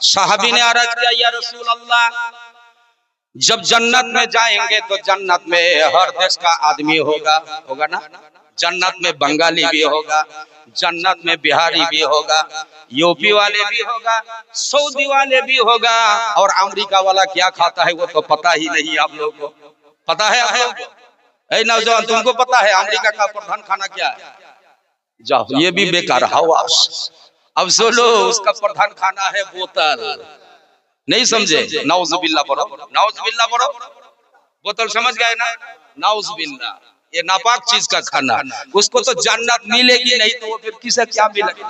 साहबी ने अर्ज किया, या रसूल अल्लाह, जब जन्नत में जाएंगे तो जन्नत में हर देश का आदमी होगा, होगा ना? जन्नत में बंगाली भी होगा, जन्नत में बिहारी भी होगा, यूपी वाले भी होगा, सऊदी वाले भी होगा, और अमेरिका वाला क्या खाता है वो तो पता ही नहीं। आप लोगों को पता है? आप लोगों को नौजवान, तुमको पता है अमेरिका का प्रधान खाना क्या है? जाओ, ये भी बेकार हवास। अब सुनो, उसका प्रधान खाना है बोतल। नहीं समझे? नाउजुबिल्लाह पढ़ो, नाउजुबिल्लाह पढ़ो। बोतल समझ गए ना? नाउजुबिल्लाह, ये नापाक चीज का खाना। उसको तो जन्नत मिलेगी नहीं तो वो फिर किसे क्या मिलेगा?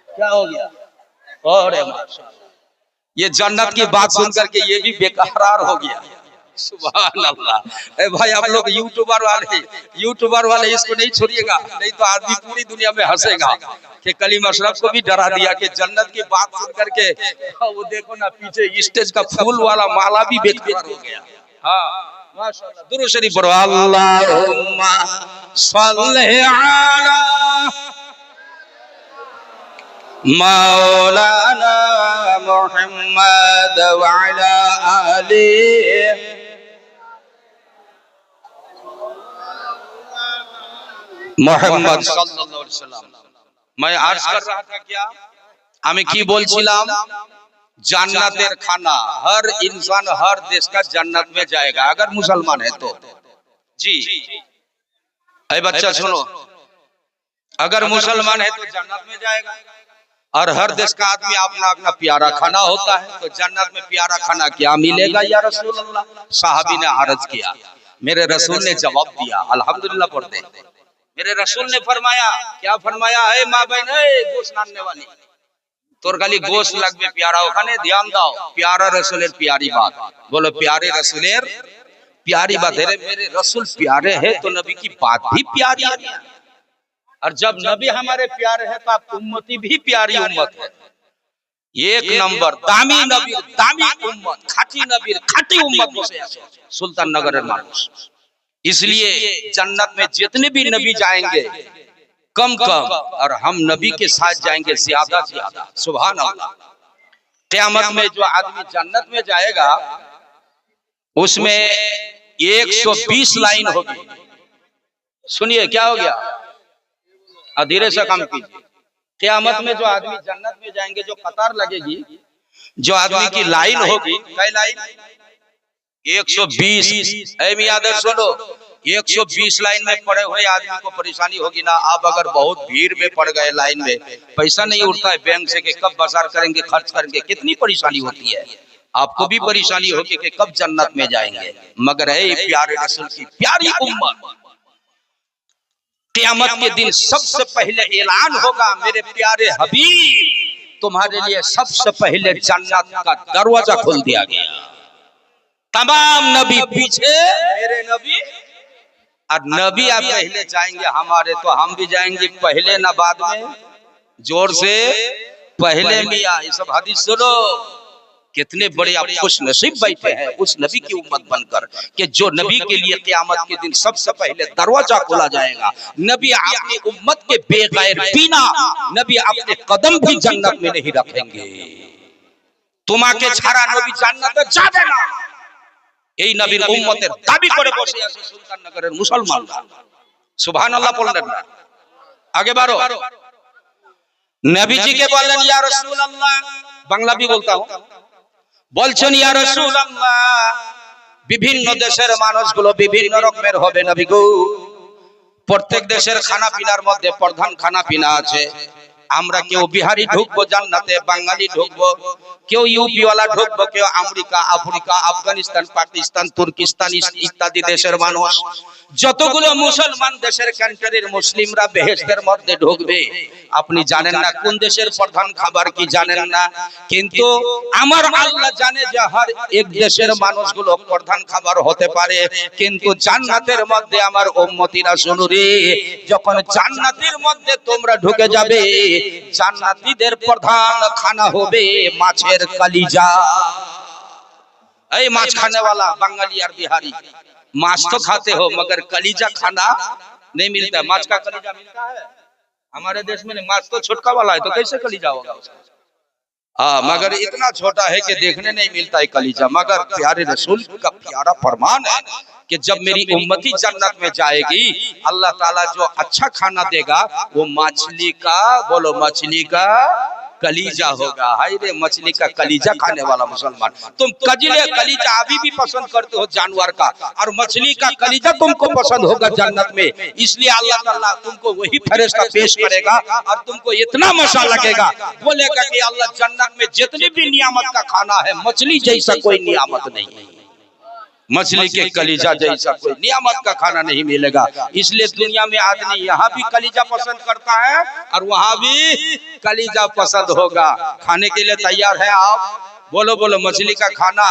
क्या हो गया? अरे माशाअल्लाह, ये जन्नत की बात सुन करके ये भी बेकरार हो गया। सुभान अल्लाह। भाई आप लोग यूट्यूबर वाले इसको नहीं छोड़िएगा, नहीं तो आदमी पूरी दुनिया में हंसेगा कि कलीम अशरफ को भी डरा दिया कि जन्नत की बात सुन करके वो देखो ना, पीछे स्टेज का फूल वाला माला भी बेकार हो गया। हाँ माशाअल्लाह, दुरूद शरीफ पढ़ो। अल्लाहुम्मा सल्ली अला मौलाना मुहम्मद व अला आलि मोहम्मद सल्लल्लाहु अलैहि वसल्लम। मैं अर्ज कर रहा था, क्या আমি কি বলছিলাম? জান্নাতের खाना हर इंसान हर देश का जन्नत में जाएगा अगर मुसलमान है तो। जी ऐ बच्चा सुनो, अगर मुसलमान है तो जन्नत में जाएगा, और हर देश का आदमी अपना अपना प्यारा खाना होता है। तो जन्नत में प्यारा खाना क्या मिलेगा या रसूल अल्लाह? साहबी ने अर्ज किया, मेरे रसूल ने जवाब दिया, अल्हम्दुलिल्लाह पढ़ते। मेरे रसूल ने फरमाया, क्या फरमाया? है माँ बहन, गोश्त नानने वाली তোর খালি গোশ লাগবে प्यारा, ওখানে ध्यान দাও। प्यारा रसूलेर प्यारी बात, बोलो प्यारे रसूलेर प्यारी बात है। मेरे रसूल प्यारे है तो नबी की बात भी प्यारी है, और जब नबी हमारे प्यारे है तो आप उम्मती भी प्यारी उम्मत है। एक नंबर दामी नबी, दामी उम्मत, खाटी नबी, खाटी उम्मत बसे আছে सुल्तान नगरेर মানুষ। इसलिए जन्नत में जितने भी नबी जाएंगे कम कम, और हम नबी के साथ जाएंगे ज्यादा ज्यादा। सुभान अल्लाह। क़यामत में जो आदमी जन्नत में जाएगा उसमें 120 लाइन होगी। सुनिए क्या हो गया, धीरे से काम कीजिए। क़यामत में जो आदमी जन्नत में जाएंगे, जो कतार लगेगी, जो आदमी की लाइन होगी, क्या लाइन? 120। मियाँ सुनो, 120 लाइन में पड़े हुए आदमी को परेशानी होगी ना। आप अगर बहुत भीड़ में पड़ गए लाइन में, पैसा नहीं उठता है बैंक से कि कब बाजार करेंगे, खर्च करेंगे, कितनी परेशानी होती है। आपको भी परेशानी होगी कि कब जन्नत में जाएंगे। मगर है प्यारे रसूल की प्यारी उम्मत, क़यामत के दिन सबसे पहले ऐलान होगा, मेरे प्यारे हबीब तुम्हारे लिए सबसे पहले जन्नत का दरवाजा खोल दिया गया। तमाम नबी पीछे, मेरे नबी, और नबी आप पहले जाएंगे हमारे, तो हम भी जाएंगे पहले ना बाद में। जोर से पहले मिया। ये सब हदीस सुनो, कितने बड़े आप खुश नसीब बैठे हैं उस नबी की उम्मत बनकर कि जो नबी के लिए क़यामत के दिन सबसे पहले दरवाजा खोला जाएगा। नबी अपनी उम्मत के बेगैर बिना नबी अपने कदम भी जन्नत में नहीं रखेंगे। তোমাকে ছাড়া নবী জান্নাতে যাবে না, এই নবীর উম্মতের দাবি করে বসে আছে সুলতান নগরের মুসলমানরা। সুবহানাল্লাহ বললেন না? আগে বাড়ো। নবীজিকে বললেন, ইয়া রাসূলুল্লাহ, বাংলা भी बोलता हूं, বলছেন ইয়া রাসূলুল্লাহ, বিভিন্ন দেশের মানুষগুলো বিভিন্ন রকমের হবে নবী গো। প্রত্যেক দেশের খানা পিনার মধ্যে প্রধান খানা পিনা আছে। আমরা কেউ বিহারি ঢুকবো জান্নাতে, বাঙালি ঢুকবো, কেউ ইউপি ওয়ালা ঢুকবো, কেউ আমেরিকা, আফ্রিকা, আফগানিস্তান, পাকিস্তান, তুর্কিস্তান ইত্যাদি দেশের মানুষ। যতগুলো মুসলমান দেশের কান্ট্রির মুসলিমরা বেহেশতের মধ্যে ঢুকবে। আপনি জানেন না কোন দেশের প্রধান খাবার কি জানেন না, কিন্তু আমার আল্লাহ জানে যে হর এক দেশের মানুষগুলো প্রধান খাবার হতে পারে। কিন্তু জান্নাতের মধ্যে আমার উম্মতিরা শুনো রে, যখন জান্নাতের মধ্যে তোমরা ঢুকে যাবে, জান্নাতীদের প্রধান খানা হবে মাছের কলিজা। এই মাছ খাने वाला बंगाली और बिहारी, मांस तो खाते हो मगर कलीजा खाना नहीं मिलता। माछ का कलीजा मिलता है हमारे देश में नहीं। माछ तो छोटका वाला है, तो कैसे कलीजा होगा उसका? मगर इतना छोटा है कि देखने नहीं मिलता है कलीजा। मगर प्यारे रसूल का प्यारा फरमान है कि जब मेरी उम्मती जन्नत में जाएगी, अल्लाह ताला जो अच्छा खाना देगा वो मछली का, बोलो मछली का कलीजा होगा। हाय रे, मछली का कलीजा खाने वाला मुसलमान। तुम कजले कलीजा अभी भी पसंद करते हो जानवर का, और मछली का कलीजा तुमको पसंद होगा जन्नत में। इसलिए अल्लाह ताला तुमको वही फरिश्ता पेश करेगा और तुमको इतना मजा लगेगा, बोलेगा कि अल्लाह जन्नत में जितनी भी नियामत का खाना है, मछली जैसा कोई नियामत नहीं है, मछली के कलीजा जैसा कोई नियामत का खाना नहीं मिलेगा। इसलिए दुनिया में आदमी यहाँ भी कलीजा पसंद करता है और वहाँ भी कलीजा पसंद होगा। खाने के लिए तैयार है आप? बोलो बोलो, मछली का खाना,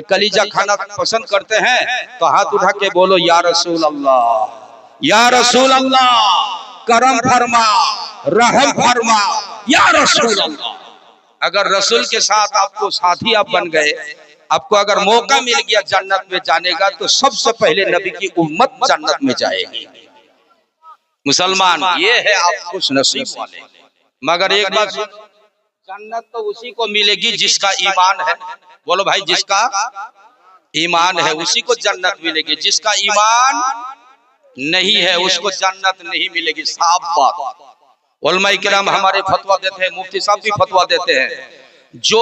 कलीजा खाना पसंद करते हैं तो हाथ उठा के बोलो या रसूल अल्लाह, या रसूल अल्लाह, करम फरमा, रहम फरमा, या रसूल अल्लाह। अगर रसूल के साथ आपको साथी आप बन गए, आपको अगर मौका मिल गया जन्नत में जाने का, तो सबसे पहले नबी की उम्मत जन्नत में जाएगी। मुसलमान ये है आप खुश नसीब वाले। मगर एक बात, जन्नत तो उसी को मिलेगी जिसका ईमान है। बोलो भाई, जिसका ईमान है उसी को जन्नत मिलेगी, जिसका ईमान नहीं है उसको जन्नत नहीं मिलेगी। साफ बात। उलमा इकराम हमारे फतवा देते हैं, मुफ्ती साहब भी फतवा देते हैं, जो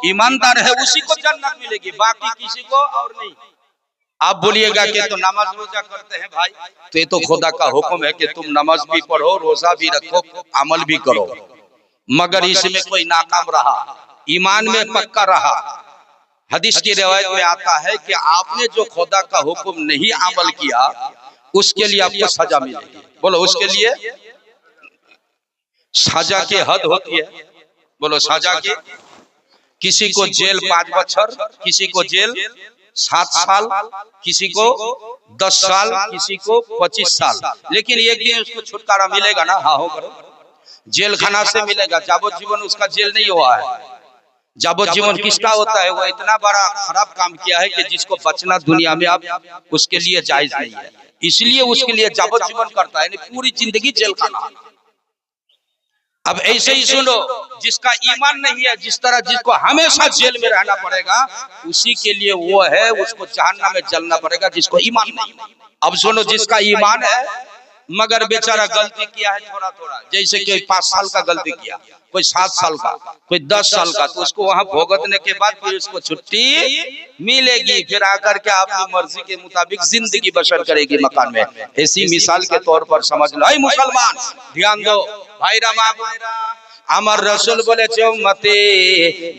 ईमानदार है उसी को जन्नत मिलेगी, बाकी किसी को और नहीं। आप बोलिएगा कि तो नमाज रोजा करते हैं भाई, तो ये तो खुदा का हुक्म है कि तुम नमाज भी पढ़ो, रोजा भी रखो, अमल भी करो, मगर इसमें कोई नाकाम रहा, ईमान में पक्का रहा, हदीस की रिवायत में आता है कि आपने जो खुदा का हुक्म नहीं अमल किया उसके लिए आपको सजा मिलेगी। बोलो, उसके लिए सजा की हद होती है। बोलो, सजा की, किसी को जेल 5 बछर, किसी को जेल 7 साल, किसी को 10 साल, किसी को 25 साल, लेकिन एक दिन उसको छुटकारा मिलेगा ना। हाँ, हो करो, जेल खाना से मिलेगा। जाबोजीवन उसका जेल नहीं हुआ है। जाबोजीवन किसका होता है? वो इतना बड़ा खराब काम किया है कि जिसको बचना दुनिया में अब उसके लिए जायज नहीं है, इसलिए उसके लिए जाबोजीवन करता है, पूरी जिंदगी जेल खाना। अब ऐसे ही सुनो, जिसका ईमान नहीं है, जिस तरह जिसको हमेशा जेल में रहना पड़ेगा, उसी के लिए वो है, उसको जहन्नम में जलना पड़ेगा जिसको ईमान नहीं। अब सुनो, जिसका ईमान है मगर बेचारा गलती किया है थोड़ा थोड़ा, जैसे कि 5 साल का गलती किया, कोई 7 साल का, कोई 10 साल का, तो उसको वहां भुगतने के बाद फिर उसको छुट्टी मिलेगी, फिर आकर के अपनी मर्जी के मुताबिक जिंदगी बसर करेगी मकान में। ऐसी मिसाल के तौर पर समझ लो। ऐ मुसलमान, ध्यान दो भाईरा, আমার রাসূল বলেছে উম্মতে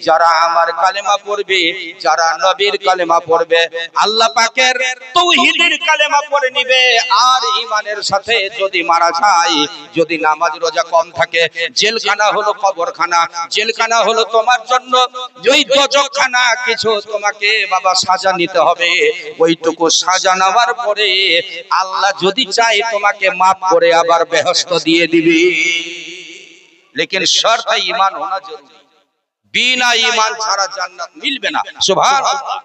যারা আমার কালেমা পড়বে, যারা নবীর কালেমা পড়বে, আল্লাহ পাকের তাওহীদের কালেমা পড়ে নিবে, আর ঈমানের সাথে যদি মারা যায়, যদি নামাজ রোজা কম থাকে, জেলখানা হলো কবরখানা, জেলখানা হলো তোমার জন্য ওই দোজখখানা, কিছু তোমাকে বাবা সাজা নিতে হবে। ওইটুকু সাজা নেওয়ার পরে আল্লাহ যদি চায় তোমাকে maaf করে আবার বেহেশত দিয়ে দিবে। लेकिन शर्त है ईमान होना जरूरी, बिना ईमान ছাড়া জান্নাত মিলবে না। সুবহানাল্লাহ।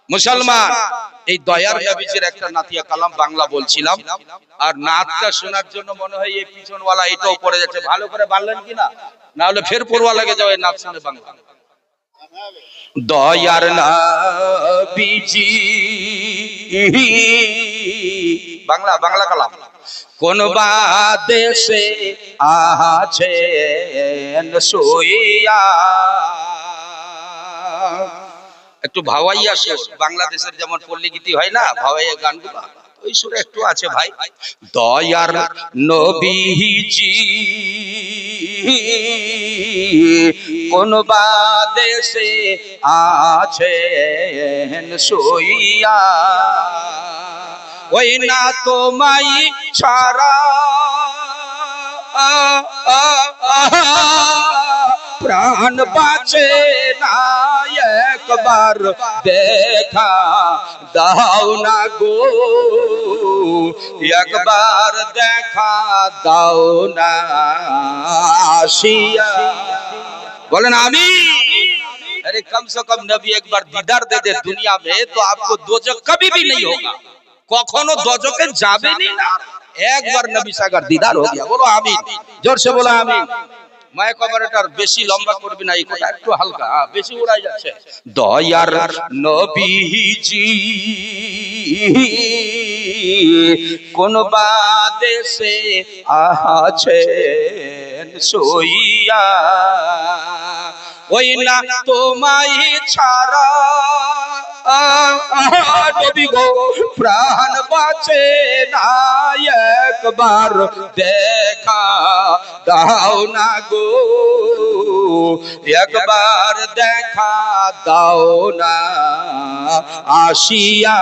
মুসলমান, এই দয়ার নবীজির একটা নাতিয়া কালাম বাংলা বলছিলাম, আর নাতটা শোনার জন্য মনে হয় এই পিছনওয়ালা এটাও পড়ে যাচ্ছে। ভালো করে বললেন কি না, না হলে ফের পড়ওয়া লাগে যাবে নাত শুনে বাংলা। দয়ার নবীজি, বাংলা বাংলা কালাম, কোন বাদেশে আছেন শুইয়া, একটু ভাওয়াইয়া সুর, বাংলাদেশের যেমন পল্লী গীতি হয় না, ভাওয়াইয়া গানগুলো, ওই সুরে একটু আছে ভাই। দয়ার নবীজি কোন বাদেশে আছেন শুইয়া, ওই না তোমায় ছাড়া প্রাণ বাঁচে না, একবার দেখা দাও না গো, একবার দেখা দাও না আসিয়া। बोले ना आमीन। अरे कम से कम नबी एक बार दीदार दे दे दुनिया में, तो आपको दोजख कभी भी नहीं होगा, कखनो दोजखे जाबे नहीं ना। एक बार नबी से अगर दीदार हो गया, बोलो आमीन, जोर से बोलो आमीन। মাইক অপারেটর বেশি লম্বা করবি না, এটা একটু হালকা, বেশি উড়াই যাচ্ছে। দয়ার নবীজি কোন বাদেশে আছেন সইয়া, ওই না তোমায় ছাড়া নবী গো প্রাণ বাঁচে না, একবার দেখা দাও না গো, একবার দেখা দাও না আসিয়া।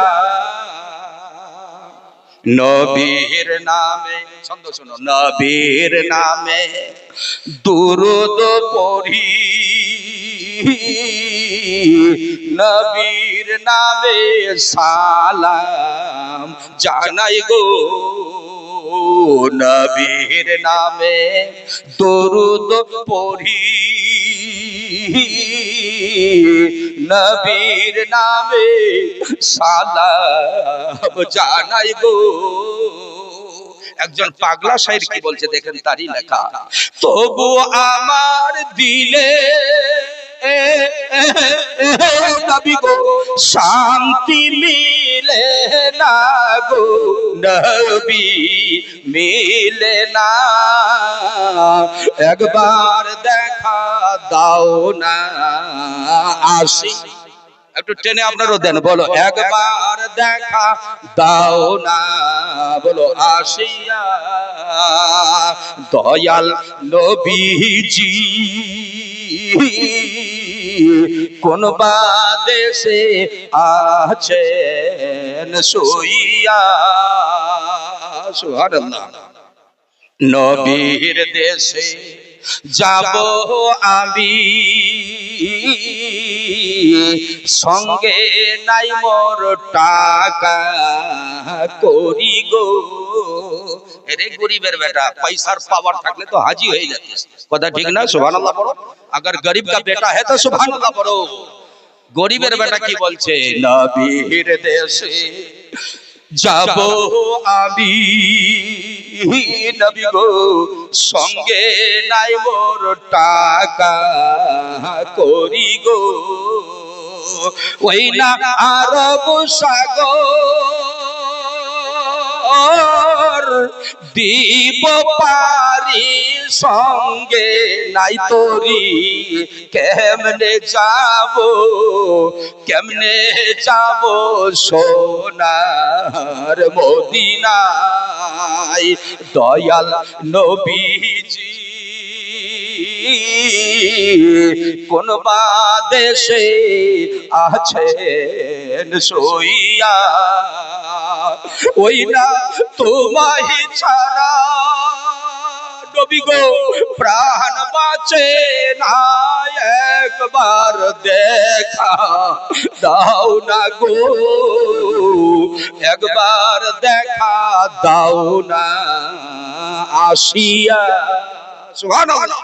নবীর নামে, ছন্দ শোনো, নবীর নামে দুরূদ পড়ি, নবীর নামে সালাম জানাই গো, নবীর নামে দরুদ পড়ি, নবীর নামে সালাম জানাই গো। একজন পাগলা শায়ের কি বলছে দেখেন, তারই লেখা। তবু আমার দিলে নবী গো শান্তি মিলে না গো, নবী মিলে না, একবার দেখা দাও না আসি। একটু টেনে আপনারও দেন, বলো একবার দেখা দাও না, বলো আসিয়া। দয়াল নবীজি কোন বাদেশে আছেন সইয়া, সুবহানাল্লাহ। নবীর দেশে যাব আমি, সঙ্গে নাই মোর টাকা করি গো। রে গরিবের বেটা, পয়সার পাওয়ার থাকলে তো হাজি হয়ে যাবে, কথা ঠিক না? সুবহানাল্লাহ পড়ো। अगर गरीब का बेटा है तो सुबहानअल्लाह पढ़ो। गरीबेर बेटा की बोलছে, নবীর দেশে যাব আমি, নবী গো সঙ্গে নাই মোর টাকা করি গো, ওই না আরব সাগর দিব পারি সঙ্গে নাই তোরি, কেমনে যাব, কেমনে যাব সোনার মদিনায়। দয়াল নবীজি কোন বাদেশে আছেন সইয়া, ওই না তোমায় ছাড়া নবী গো প্রাণ বাঁচে না, একবার দেখা দাও না গো, একবার দেখা দাও না আসিয়া। সুবহানাল্লাহ।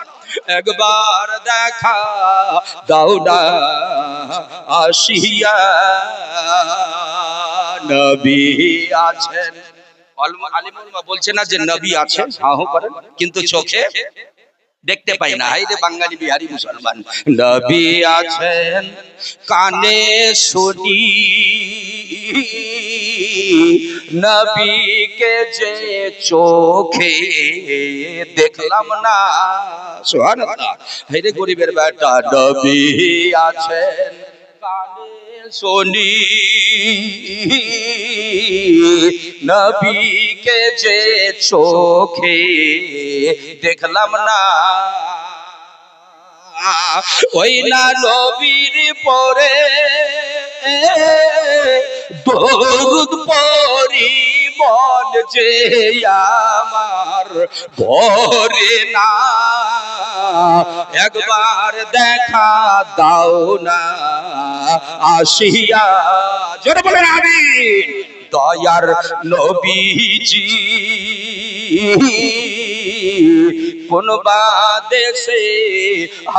একবার দেখা দাও না আসিয়া। নবী আছেন, আলিমুলমা বলছে না যে নবী আছেন, হ্যাঁ করেন, কিন্তু চোখে দেখতে পাই না। হাই রে বাঙালি বিহারি মুসলমান, নবী আছেন কানে শুনি, নবীকে যে চোখে দেখলাম না। সুবহানাল্লাহ। হাই রে গরিবের বেটা, নবী আছেন কানে শুনি, নবীকে যে চোখে দেখলাম না, ওই না নবীর পরে দরুদ পড়ি, মন যে আমার ভরে না, একবার দেখা দাও না আসিয়া। জোরে বলেন আমিন। দয়ার নবীজি কোন বাদেশে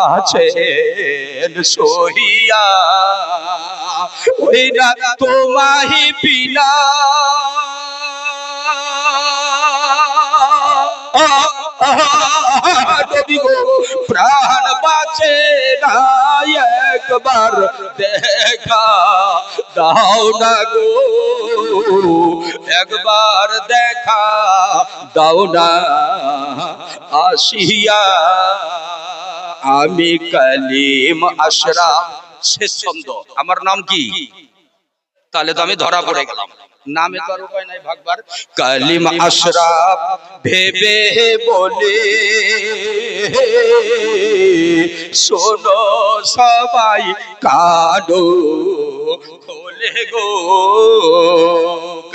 আছেন সইয়া, ওই না তোমায় বিনা নবী গো প্রাণ বাঁচে না একবার দেখা দাও না গো, একবার দেখা দাও না আসিয়া। আমি কালিম আশরাফ, শেষ ছন্দ। আমার নাম কি? তাহলে তো আমি ধরা পড়ে গেলাম, নামে তো আর উপায় নাই ভাগবার। কালিম আশরাফ ভেবে বলে শোনো সবাই কানো খোলে গো।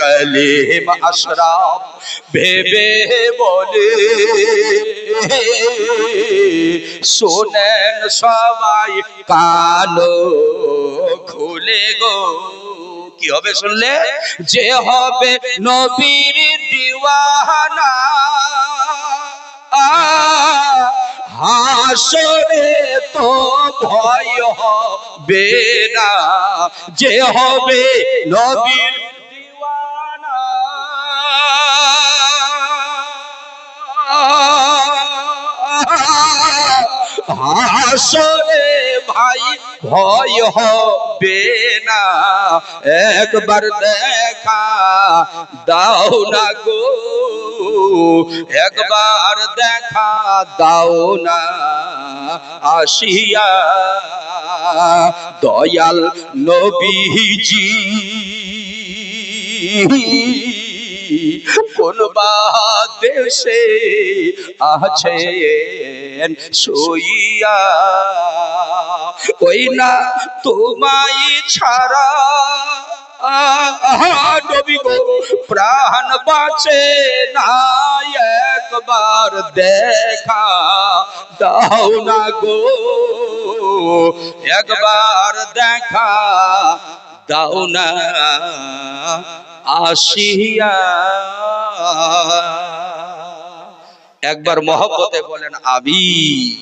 কালিম আশরাফ ভেবে বলে শোনেন সবাই কানো খুলে গো। কি হবে শুনলে? যে হবে নবীর দিওয়ানা হাসরে তো ভয় হবে না। যে হবে নবীর দিওয়ানা হাসরে ভাই ভয় হবে না। একবার দেখা দাও না গো, একবার দেখা দাও না আসিয়া। দয়াল নবীজি কোন বা দেশে আছেন শুইয়া, ওই না তোমায় ছাড়া নবী গো প্রাণ বাঁচে না একবার দেখা দাও না গো, একবার দেখা দাও না আসিয়া। একবার মহব্বতে বলেন আমিন।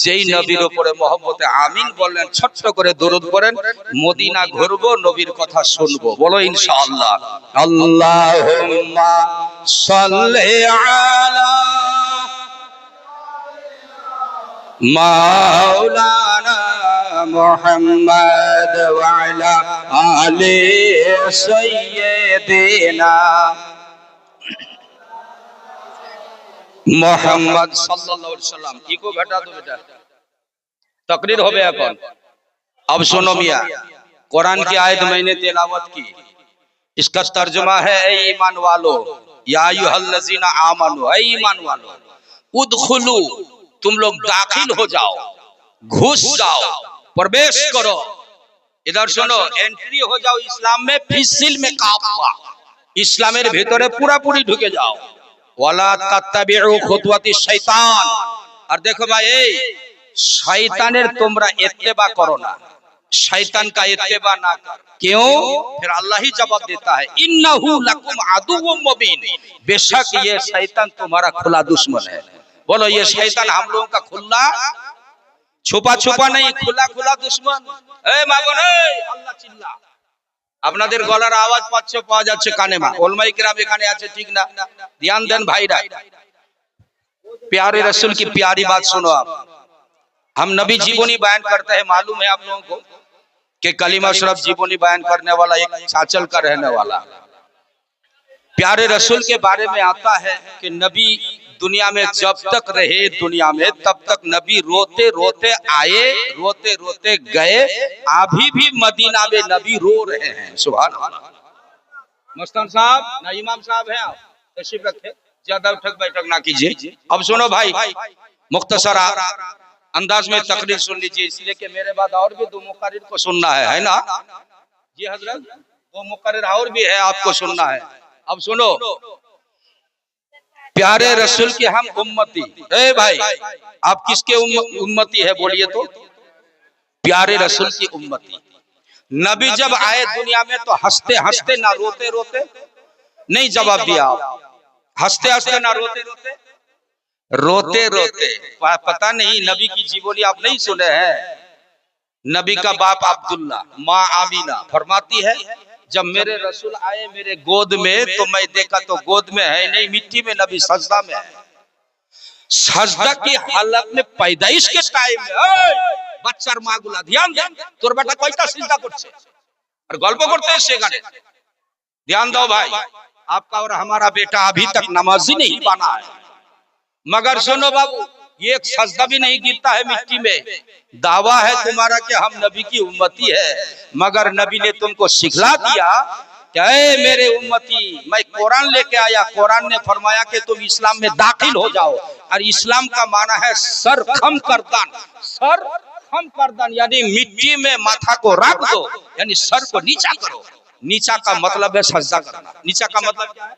যেই নবীর উপরে মহব্বতে আমিন বললেন, ছোট্ট করে দরুদ পড়েন, মদিনা ঘুরবো, নবীর কথা শুনবো। বলো ইনশাআল্লাহ। আল্লাহুম্মা সাল্লি আলা মাওলানা মুহাম্মদ ওয়া আলা আলি সাইয়্যিদিনা मोहम्मद सल्लल्लाहु अलैहि वसल्लम। इको घटा दो बेटा, तकरीर हो गया कौन। अब सुनो मियाँ, कुरान की आयत मैंने तिलावत की, इसका तर्जुमा है ऐ ईमान वालो, या अय्युहल्लज़ीना आमनू, ऐ ईमान वालो उदखुलू, तुम लोग दाखिल हो जाओ, घुस जाओ, प्रवेश करो। इधर सुनो, एंट्री हो जाओ इस्लाम में, फिसिल में काफा, इस्लामेर भीतरे पूरा पूरी ढुके जाओ। वाला तत्ताबिउ खुतवाति शैतान, और देखो भाई शैतानेर तुमरा इत्तेबा करो ना, शैतान का इत्तेबा ना करो। क्यों? फिर अल्लाह ही जवाब देता है, इन्नहु लकुम अदुव्वुम मुबीन, बेशक ये शैतान तुम्हारा खुला दुश्मन है। बोलो ये शैतान हम लोगों का खुला छुपा छुपा नहीं, खुला खुला दुश्मन। ए मागो नहीं अल्लाह चिल्ला, আপনাদের গলার আওয়াজ পাওয়া যাচ্ছে কানে মা, ওলমাই কিরাম এখানে আছে ঠিক না, ध्यान दें भाईरा। प्यारे रसूल की प्यारी बात सुनो आप। हम नबी जीवनी बयान करते हैं, मालूम है आप लोगों को कि कलीमा शरफ जीवनी बयान करने वाला एक चाचल का रहने वाला। प्यारे रसूल के बारे में आता है कि नबी दुनिया में जब तक रहे, दुनिया में तब तक नबी रोते रोते आए, रोते रोते गए, अभी भी मदीना में नबी रो रहे हैं। सुभान अल्लाह। मस्तान साहब ना इमाम साहब हैं, आप तशरीफ रखे, ज्यादा उठक बैठक ना कीजिए। अब सुनो भाई, मुख्तसर अंदाज में तकरीर सुन लीजिए, इसलिए कि मेरे बाद और भी दो मुकर्रिर को सुनना है ना जी हजरत, दो मुकर्रिर और भी है आपको सुनना है। अब सुनो, प्यारे रसूल की हम उम्मती, ए भाई आप किसके उम्मती है बोलिए तो? प्यारे रसूल की उम्मती। नबी जब आए दुनिया में तो हंसते हंसते ना रोते रोते, नहीं जवाब दिया आप, हंसते हंसते ना रोते रोते, रोते रोते। पता नहीं नबी की जीवनी आप नहीं सुने हैं। नबी का बाप अब्दुल्ला, माँ आमीना फरमाती है, जब मेरे रसूल आए मेरे गोद में तो मैं देखा तो गोद में है नहीं, मिट्टी में, नबी सजदा में है। सजदा की हालत में पैदाइश के टाइम में बच्चार মা গুলা ধ্যান দেন তোর বেটা কয়টা সিজদা করছে और गल्प करते हैं सेगाने ध्यान दो भाई आपका और हमारा बेटा अभी तक नमाजी नहीं बना है मगर सुनो बाबू ये एक सजदा भी नहीं गिरता है मिट्टी में दावा है तुम्हारा कि हम नबी की उम्मती है मगर नबी ने तुमको सिखला दिया क्या मेरे उम्मती मैं कुरान लेके आया कुरान ने फरमाया कि तुम इस्लाम में दाखिल हो जाओ और इस्लाम का माना है सर खम करदान यानी मिट्टी में माथा को रख दो यानी सर को नीचा करो नीचा का मतलब है सजदा करना नीचा का मतलब क्या है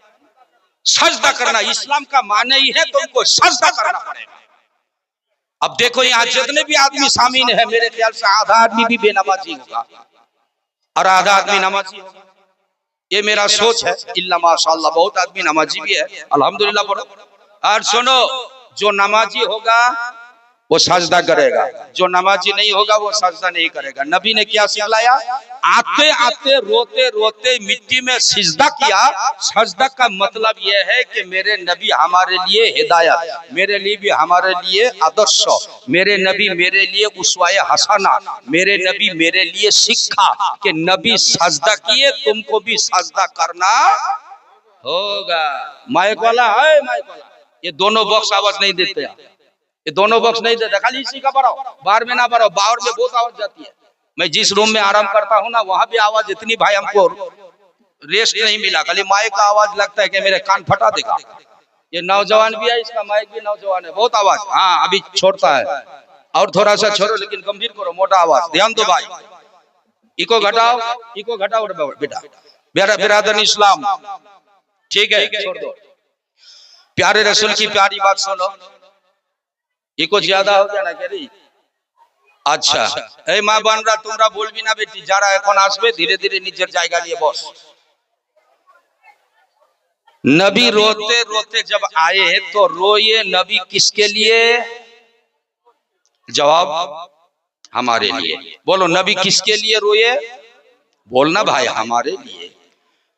सजदा करना इस्लाम का माने ही है तुमको सजदा करना पड़ेगा अब देखो यहाँ जितने भी आदमी शामिल है मेरे ख्याल से आधा आदमी भी बेनमाजी होगा और आधा आदमी नमाजी होगा ये मेरा सोच है इल्ला माशाअल्लाह बहुत आदमी नमाजी भी है अल्हम्दुलिल्लाह पढ़ो और सुनो जो नमाजी होगा वो सजदा करेगा जो नमाजी नहीं होगा वो सजदा नहीं करेगा नबी ने क्या सिखलाया आते आते रोते रोते मिट्टी में सिजदा किया सजदा का मतलब ये है कि मेरे नबी हमारे लिए हिदायत मेरे लिए भी हमारे लिए आदर्श मेरे नबी मेरे लिए उसवाए हसना मेरे नबी मेरे लिए शिक्षा कि नबी सजदा किए तुमको भी सजदा करना होगा माइक वाला है माइक वाला ये दोनों बॉक्स आवाज नहीं देते ये दोनों बॉक्स नहीं देते खाली इसी का बढ़ाओ बाहर में ना बढ़ाओ बाहर में बहुत आवाज जाती है मैं जिस रूम में आराम करता हूँ ना वहां भी आवाज इतनी भाई हमको रेस्ट नहीं मिला खाली माइक का आवाज लगता है कि मेरे कान फटा देगा ये नौजवान भी है इसका माइक भी नौजवान है बहुत आवाज हाँ अभी छोड़ता है और थोड़ा सा छोड़ो लेकिन गंभीर करो मोटा आवाज ध्यान दो भाई इको घटाओ बेटा मेरा बिरादर इस्लाम ठीक है छोड़ दो प्यारे रसूल की प्यारी बात सुनो इको ज्यादा हो गया ना कह रही अच्छा ए माँ बनरा तुमरा बोलबी ना बेटी যারা এখন আসবে धीरे धीरे নিজের জায়গা নিয়ে বস नबी रोते रोते जब आए तो रोए नबी किसके लिए जवाब हमारे लिए बोलो नबी किसके लिए रोए बोलना भाई हमारे लिए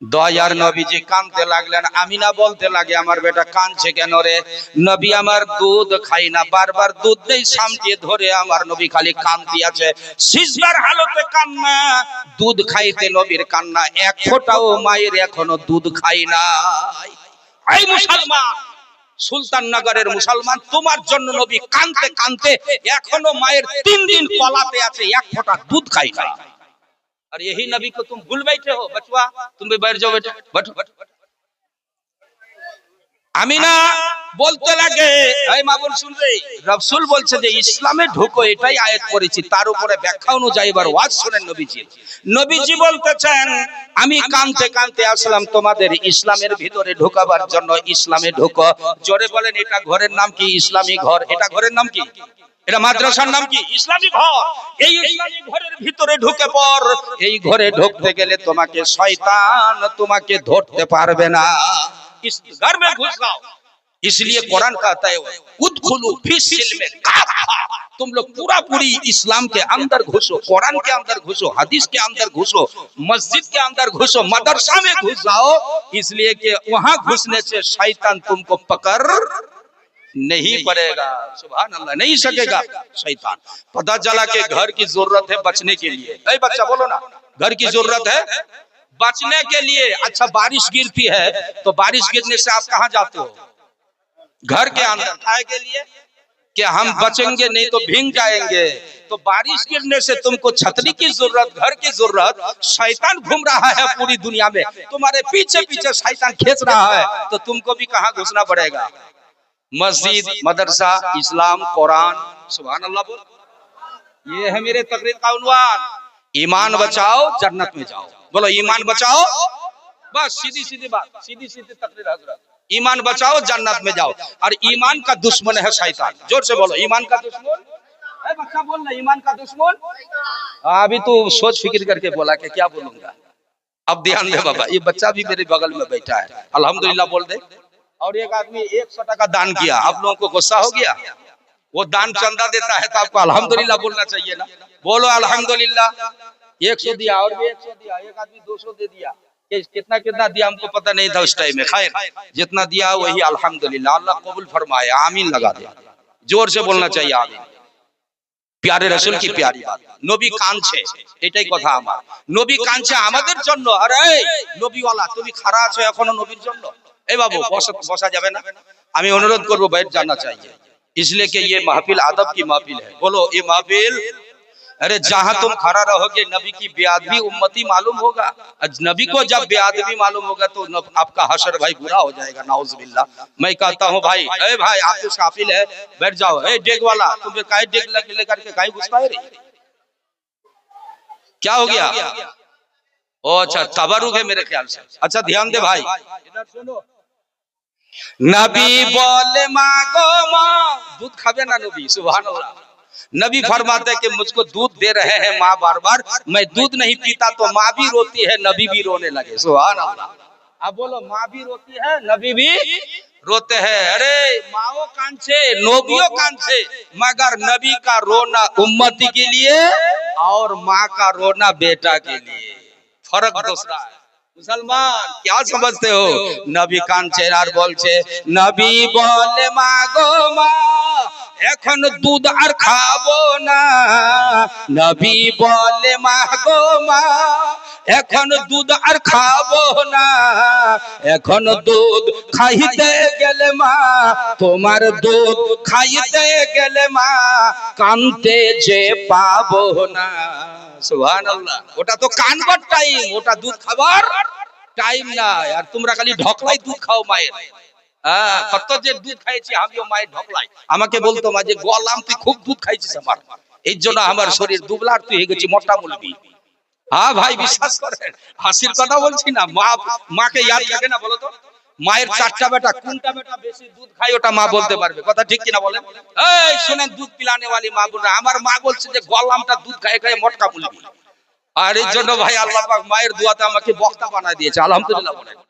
दयार नबीजी कानते लागलेन आमिना बोलते लागे আমার বেটা কাঁদছে কেন রে নবী আমার দুধ খাই না বারবার দুধ দেই সামনে ধরে আমার নবী খালি কাঁদতি আছে সিজদার হালতে কান্না দুধ খাইতে নবীর কান্না এক ফোঁটাও মায়ের এখনো দুধ খাই না এই মুসলমান সুলতান নগরের মুসলমান তোমার জন্য নবী কাঁদতে কাঁদতে এখনো মায়ের 3 দিন কলাতে আছে এক ফোঁটা দুধ খাই না और यही नबी को तुम भूल बैठे हो बचवा तुम भी बैठ जाओ बेटा बैठो আমিনা বলতে লাগে এই মা বোন শুনবে রাসূল বলছে যে ইসলামে ঢোকো এটাই আয়াত পড়েছি তার উপরে ব্যাখ্যা অনুযায়ী এবার ওয়াজ শুনেন নবীজি বলতেছেন আমি কাঁদতে কাঁদতে আসলাম তোমাদের ইসলামের ভিতরে ঢোকাবার জন্য ইসলামে ঢোকো জোরে বলেন এটা ঘরের নাম কি ইসলামী ঘর এটা ঘরের নাম কি এটা মাদ্রাসার নাম কি ইসলামী ঘর এই ইসলামী ঘরের ভিতরে ঢুকে পড় এই ঘরে ঢুকতে গেলে তোমাকে শয়তান তোমাকে ধরতে পারবে না इस घर में घुस जाओ इसलिए कुरान कहता है उदखुलू फी सिल्म काफा तुम लोग पूरा पूरी इस्लाम के अंदर घुसो कुरान के अंदर घुसो हदीस के अंदर घुसो मस्जिद के अंदर घुसो मदरसा में घुस जाओ इसलिए कि वहां घुसने से शैतान तुमको पकड़ नहीं पड़ेगा सुभान अल्लाह नहीं सकेगा शैतान पता चला कि घर की जरूरत है बचने के लिए ऐ बच्चा बोलो ना घर की जरूरत है बचने के लिए अच्छा बारिश गिरती है तो बारिश गिरने से आप कहां जाते हो घर के अंदर खाए के लिए कि हम बचेंगे नहीं तो भीग जाएंगे तो बारिश गिरने से तुमको छतरी की जरूरत घर की जरूरत शैतान घूम रहा है पूरी दुनिया में तुम्हारे पीछे पीछे शैतान खींच रहा है तो तुमको भी कहां घुसना पड़ेगा मस्जिद मदरसा इस्लाम कुरान सुभान अल्लाह बोल ये है मेरे तकरीर का उन्वान ईमान बचाओ जन्नत में जाओ बोलो ईमान बचाओ बस सीधी सीधी बात सीधी सीधी तकरीर हजरत ईमान बचाओ जन्नत में जाओ और ईमान का दुश्मन है शैतान जोर से बोलो ईमान का दुश्मन है बच्चा बोल ना ईमान का दुश्मन अभी तो सोच फिक्र करके बोला कि क्या बोलूंगा अब ध्यान दे बाबा ये बच्चा भी मेरे बगल में बैठा है अल्हम्दुलिल्लाह बोल दे और एक आदमी 100 टका दान किया आप लोगों को गुस्सा हो गया वो दान चंदा देता है तो आपको अल्हम्दुलिल्लाह बोलना चाहिए ना बोलो अल्हम्दुलिल्लाह 100 दिया और भी 100 दिया एक आदमी 200 दे दिया कितना कितना दिया हमको पता नहीं था उस टाइम में, खैर जितना दिया वही अल्हम्दुलिल्लाह, अल्लाह कबूल फरमाए, आमीन लगा दे, जोर से बोलना चाहिए आमीन। प्यारे रसूल की प्यारी बात, नबी কাঁদছে, এটাই কথা আমার। নবী কাঁদছে আমাদের জন্য। আরে নবীওয়ালা তুমি খাড়া আছো এখনো নবীর জন্য? এই বাবু বসা যাবে না? আমি অনুরোধ করব बैठ जाना चाहिए, इसलिए कि ये महफिल अदब की महफिल है। बोलो ये महफिल, अरे जहां तुम खड़ा रहोगे नबी की बेअदबी उम्मती मालूम होगा। नबी को जब बेअदबी मालूम होगा तो आपका हशर भाई बुरा हो जाएगा, नाउजुबिल्लाह। मैं कहता हूं भाई, ए भाई आप तो काफिल है, बैठ जाओ। ए डेग वाला, तुम काहे डेग लेकर के काहे घुसता है रे? क्या हो गया? ओ अच्छा तबरुक है मेरे ख्याल से। अच्छा ध्यान दे भाई, इधर सुनो। नबी बोले मांगो मां, दूध खावे ना नबी, सुभान अल्लाह। नबी फरमाते हैं कि मुझको दूध दे रहे हैं माँ बार बार, मैं दूध नहीं पीता तो माँ भी रोती है, नबी भी रोने लगे, सुभान अल्लाह। अब बोलो माँ भी रोती है, नबी भी रोते हैं। अरे माओ कान से, नबियों कान से, मगर नबी का रोना उम्मती के लिए और माँ का रोना बेटा के लिए फर्क दूसरा है। मुसलमान क्या समझते हो? नबी कान से আর বলছে, নবী বলে মাগো মা এখন দুধ আর খাবো না। নবী বলে মাগো মা এখন দুধ আর খাবো না। এখন দুধ খাইতে গেলে মা, তোমার দুধ খাইতে গেলে মা কানতে যে পাবো না। সুবহানাল্লাহ। ওটা তো কানবার টাইম, ওটা দুধ খাবার টাইম না। আর তোমরা খালি ঢকলাই দুধ খাও মায়ের। হ্যাঁ কত যে দুধ খাইছি আমিও মায়ের ঢকলাই। আমাকে বলতো মা যে গোলাম তুই খুব দুধ খাইছিস আমার, এই জন্য আমার শরীর দুবলার তুই হয়ে গেছি মোটা মুলবি। হ্যাঁ ভাই বিশ্বাস করেন, হাসির কথা বলছি না। মাকে ইয়াদ থাকে না বলো তো? মায়ের চারটা বেটা, কোনটা বেটা বেশি দুধ খায় ওটা মা বলতে পারবে, কথা ঠিক কিনা বলেন? এই শুনেন দুধ পিলানে वाली মা বোনরা, আমার মা বলছে যে গোলামটা দুধ খায় খায় মোটা মুলবি। আর এর জন্য ভাই আল্লাহ পাক মায়ের দুয়াতে আমাকে বক্তা বানায় দিয়েছে, আলহামদুলিল্লাহ বলেন।